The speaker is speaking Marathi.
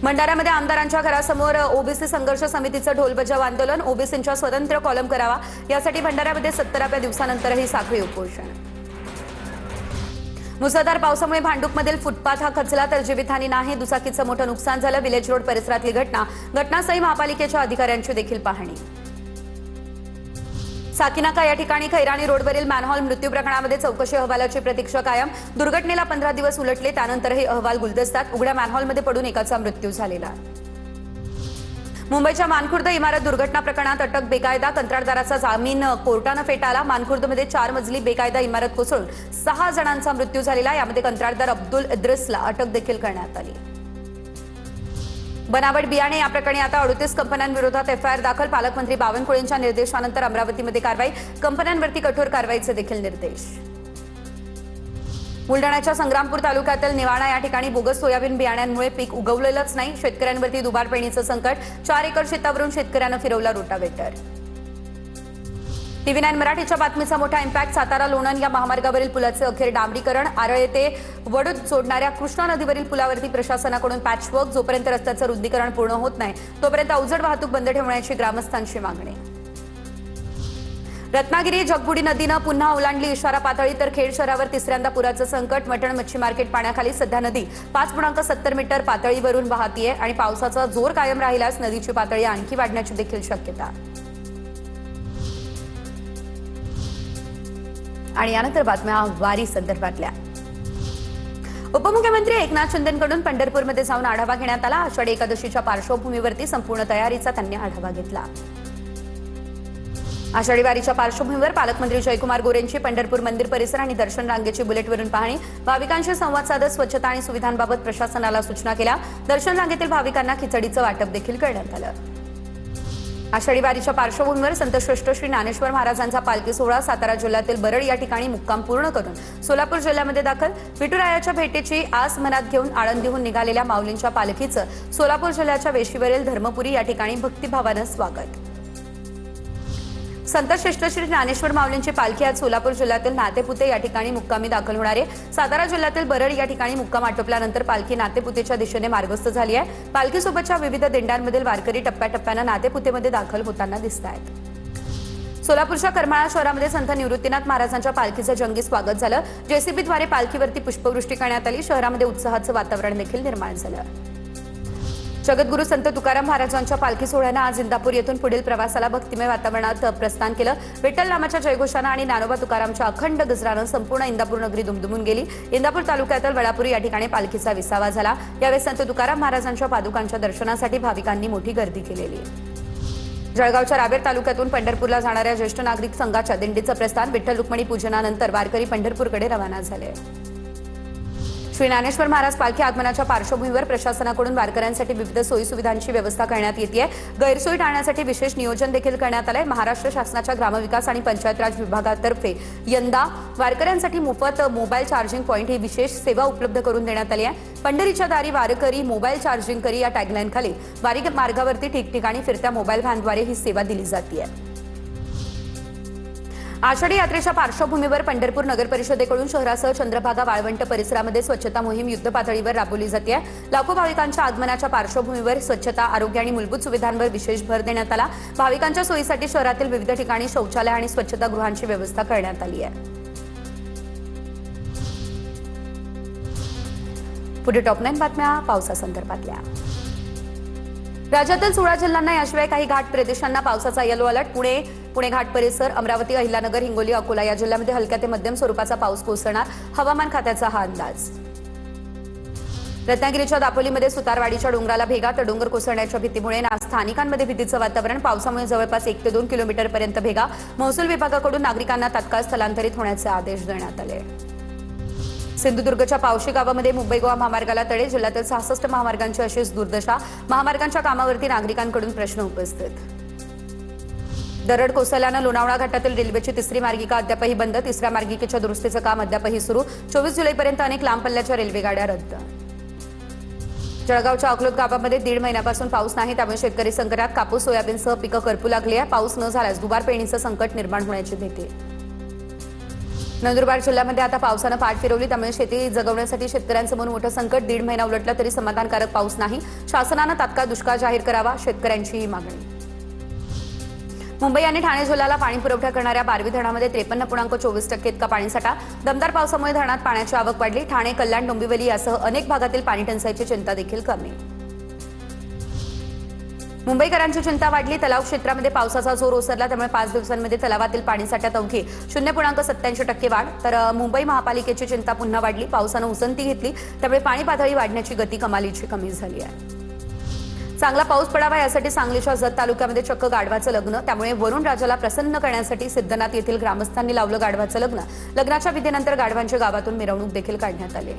भंडाऱ्यामध्ये आमदारांच्या घरासमोर ओबीसी संघर्ष समितीचं ढोलबजाव आंदोलन। ओबीसींचा स्वतंत्र कॉलम करावा यासाठी भंडाऱ्यामध्ये 17व्या दिवसानंतरही साखळी उपोषण। मुसळधार पावसामुळे भांडूपमधील फुटपाथ हा खचला तर जीवितहानी नाही, दुचाकीचं मोठं नुकसान झालं। विलेज रोड परिसरातली घटनास्थळी महापालिकेच्या अधिकाऱ्यांची देखील पाहणी। साकीनाका या ठिकाणी खैराणी रोडवरील मॅनहॉल मृत्यू प्रकरणामध्ये चौकशी अहवालाची प्रतीक्षा कायम। दुर्घटनेला 15 दिवस उलटले, त्यानंतरही अहवाल गुलदस्त्यात। उघड्या मॅनहॉलमध्ये पडून एकाचा मृत्यू झालेला। मुंबईच्या मानखुर्द इमारत दुर्घटना प्रकरणात अटक बेकायदा, कंत्राटदाराचा जामीन कोर्टानं फेटाळला। मानखुर्दमध्ये 4 मजली बेकायदा इमारत कोसळून 6 जणांचा मृत्यू झालेला। यामध्ये कंत्राटदार अब्दुल इद्रिसला अटक देखील करण्यात आली। बनावट बियाणे या प्रकरणी आता 38 कंपन्यांविरोधात एफआयआर दाखल। पालकमंत्री बावनकुळेंच्या निर्देशानंतर अमरावतीमध्ये कारवाई, कंपन्यांवरती कठोर कारवाईचे देखील निर्देश। बुलढाण्याच्या संग्रामपूर तालुक्यातील निवाणा या ठिकाणी बोगस सोयाबीन बियाण्यांमुळे पीक उगवलेलंच नाही, शेतकऱ्यांवरती दुबार पेरणीचं संकट। 4 एकर शेतावरून शेतकऱ्यानं फिरवला रोटावेटर। टीव्ही 9 मराठीच्या बातमीचा मोठा इम्पॅक्ट। सातारा लोणंद या महामार्गावरील पुलाचे अखेर डांबरीकरण। आरळे ते वडूद जोडणाऱ्या कृष्णा नदीवरील पुलावरती प्रशासनाकडून पॅचवर्क। जोपर्यंत रस्त्याचं रुंदीकरण पूर्ण होत नाही तोपर्यंत अवजड वाहतूक बंद ठेवण्याची ग्रामस्थांची मागणी। रत्नागिरी जगबुडी नदीनं पुन्हा ओलांडली इशारा पातळी, तर खेड शहरावर तिसऱ्यांदा पुराचं संकट। मटण मच्छी मार्केट पाण्याखाली, सध्या नदी 5.70 मीटर पातळीवरून वाहतीये आणि पावसाचा जोर कायम राहिल्यास नदीची पातळी आणखी वाढण्याची देखील शक्यता। आणि यानंतर बातम्या वारी संदर्भातल्या। उपमुख्यमंत्री एकनाथ शिंदेंकडून पंढरपूरमध्ये जाऊन आढावा घेण्यात आला। आषाढी एकादशीच्या पार्श्वभूमीवरती संपूर्ण तयारीचा त्यांनी आढावा घेतला। आषाढी वारीच्या पार्श्वभूमीवर पालकमंत्री जयकुमार गोरेंची पंढरपूर मंदिर परिसर आणि दर्शन रांगेची बुलेटवरून पाहणी। भाविकांशी संवाद साधत स्वच्छता आणि सुविधांबाबत प्रशासनाला सूचना केल्या। दर्शन रांगेतील भाविकांना खिचडीचं वाटप देखील करण्यात आलं। आषाढी वारीच्या पार्श्वभूमीवर संत श्रेष्ठ श्री ज्ञानेश्वर महाराजांचा पालखी सोहळा सातारा जिल्ह्यातील बरड या ठिकाणी मुक्काम पूर्ण करून सोलापूर जिल्ह्यामध्ये दाखल। विठुरायाच्या भेटीची आस मनात घेऊन आळंदीहून निघालेल्या माऊलींच्या पालखीचं सोलापूर जिल्ह्याच्या वेशीवरील धर्मपुरी या ठिकाणी भक्तिभावानं स्वागत। संत श्रेष्ठ श्री ज्ञानेश्वर माऊलींची पालखी आज सोलापूर जिल्ह्यातील नातेपुते या ठिकाणी मुक्कामी दाखल होणार आहे। सातारा जिल्ह्यातील बरड या ठिकाणी मुक्काम आटोपल्यानंतर पालखी नातेपुतेच्या दिशेने मार्गस्थ झाली आहे। पालखीसोबतच्या विविध दिंड्यांमधील वारकरी टप्प्याटप्प्यानं नातेपुतेमध्ये दाखल होताना दिसत आहेत। सोलापूरच्या करमाळा शहरामध्ये संत निवृत्तीनाथ महाराजांच्या पालखीचं जंगी स्वागत झालं। जेसीबीद्वारे पालखीवरती पुष्पवृष्टी करण्यात आली। शहरामध्ये उत्साहाचं वातावरण देखील निर्माण झालं। जगद्गुरू संत तुकाराम महाराजांच्या पालखी सोहळ्यानं आज इंदापूर येथून पुढील प्रवासाला भक्तिमय वातावरणात प्रस्थान केलं। विठ्ठल नामाच्या जयघोषानं आणि ज्ञानोबा तुकारामच्या अखंड गजरानं संपूर्ण इंदापूर नगरी दुमदुमून गेली। इंदापूर तालुक्यातील वडापुरी या ठिकाणी पालखीचा विसावा झाला। यावेळी संत तुकाराम महाराजांच्या पादुकांच्या दर्शनासाठी भाविकांनी मोठी गर्दी केलेली। जळगावच्या रावेर तालुक्यातून पंढरपूरला जाणाऱ्या ज्येष्ठ नागरिक संघाच्या दिंडीचं प्रस्थान। विठ्ठल रुक्मिणी पूजनानंतर वारकरी पंढरपूरकडे रवाना झाले। श्री ज्ञानेश्वर महाराज पालखी आगमनाच्या पार्श्वभूमीवर प्रशासनाकडून वारकऱ्यांसाठी विविध सोयी सुविधांची व्यवस्था करण्यात येते। गैरसोयी टाळण्यासाठी विशेष नियोजन देखील करण्यात आलंय। महाराष्ट्र शासनाच्या ग्रामविकास आणि पंचायत राज विभागातर्फे यंदा वारकऱ्यांसाठी मोफत मोबाईल चार्जिंग पॉइंट ही विशेष सेवा उपलब्ध करून देण्यात आली आहे। पंढरीच्या दारी वारकरी मोबाईल चार्जिंग करी या टॅगलाईन खाली वारी मार्गावरती ठिकठिकाणी फिरत्या मोबाईल व्हॅनद्वारे ही सेवा दिली जाते। आषाढी यात्रेच्या पार्श्वभूमीवर पंढरपूर नगर परिषदेकडून शहरासह चंद्रभागा वाळवंट परिसरामध्ये स्वच्छता मोहीम युद्धपातळीवर राबवली जाते। लाखो भाविकांच्या आगमनाच्या पार्श्वभूमीवर स्वच्छता, आरोग्य आणि मूलभूत सुविधांवर विशेष भर देण्यात आला। भाविकांच्या सोयीसाठी शहरातील विविध ठिकाणी शौचालय आणि स्वच्छतागृहांची व्यवस्था करण्यात आली आहे। पुढे टॉप 9 बातम्या पावसासंदर्भातल्या। राज्यातील 16 जिल्ह्यांना याशिवाय काही घाट प्रदेशांना पावसाचा येलो अलर्ट। पुणे घाट परिसर, अमरावती, अहिल्यानगर, हिंगोली, अकोला या जिल्ह्यांमध्ये हलक्या ते मध्यम स्वरूपाचा पाऊस कोसळणार, हवामान खात्याचा हा अंदाज। रत्नागिरीच्या दापोलीमध्ये सुतारवाडीच्या डोंगराला भेगा तर डोंगर कोसळण्याच्या भीतीमुळे स्थानिकांमध्ये भीतीचं वातावरण। पावसामुळे जवळपास 1 ते 2 किलोमीटरपर्यंत भेगा। महसूल विभागाकडून नागरिकांना तात्काळ स्थलांतरित होण्याचे आदेश देण्यात आले। सिंधुदुर्गच्या पावशी गावामध्ये मुंबई गोवा महामार्गाला तडे। जिल्ह्यातील 66 महामार्गांची अशीच दुर्दशा। महामार्गांच्या कामावरती नागरिकांकडून प्रश्न उपस्थित। दरड कोसळल्यानं लोणावळा घाटातील रेल्वेची 3री मार्गिका अद्यापही बंद। 3ऱ्या मार्गिकेच्या दुरुस्तीचं काम अद्यापही सुरू। 24 जुलैपर्यंत अनेक लांब पल्ल्याच्या रेल्वेगाड्या रद्द। जळगावच्या अकलोद गावामध्ये 1.5 महिन्यापासून पाऊस नाही, त्यामुळे शेतकरी संकटात। कापूस, सोयाबीनसह पिकं करपू लागली आहे। पाऊस न झाल्यास दुबार पेरणीचं संकट निर्माण होण्याची भीती। नंदुरबार जिल्ह्यामध्ये आता पावसानं पाठ फिरवली, त्यामुळे शेती जगवण्यासाठी शेतकऱ्यांसमोर मोठं संकट. 1.5 महिना उलटला तरी समाधानकारक पाऊस नाही. शासनानं तात्काळ दुष्काळ जाहीर करावा, शेतकऱ्यांची ही मागणी. मुंबई आणि ठाणे जिल्ह्याला पाणी पुरवठा करणाऱ्या बारवी धरणामध्ये 53.24% इतका पाणीसाठा. दमदार पावसामुळे धरणात पाण्याची आवक वाढली. ठाणे, कल्याण, डोंबिवली यासह अनेक भागातील पाणी टंचाईची चिंता देखील कमी. मुंबईकरांची चिंता वाढली. तलाव क्षेत्रामध्ये पावसाचा जोर ओसरला, त्यामुळे 5 दिवसांमध्ये तलावातील पाणीसाठ्यात अवघी 0.87% वाढ. तर मुंबई महापालिकेची चिंता पुन्हा वाढली. पावसानं उसंती घेतली, त्यामुळे पाणी पातळी वाढण्याची गती कमालीची कमी झाली आहे. चांगला पाऊस पडावा यासाठी सांगलीच्या जत तालुक्यामध्ये चक्क गाढवाचं लग्न. त्यामुळे वरुण राजाला प्रसन्न करण्यासाठी सिद्धनाथ येथील ग्रामस्थांनी लावलं गाढवाचं लग्न. लग्नाच्या विधीनंतर गाढवांच्या गावातून मिरवणूक देखील काढण्यात आली.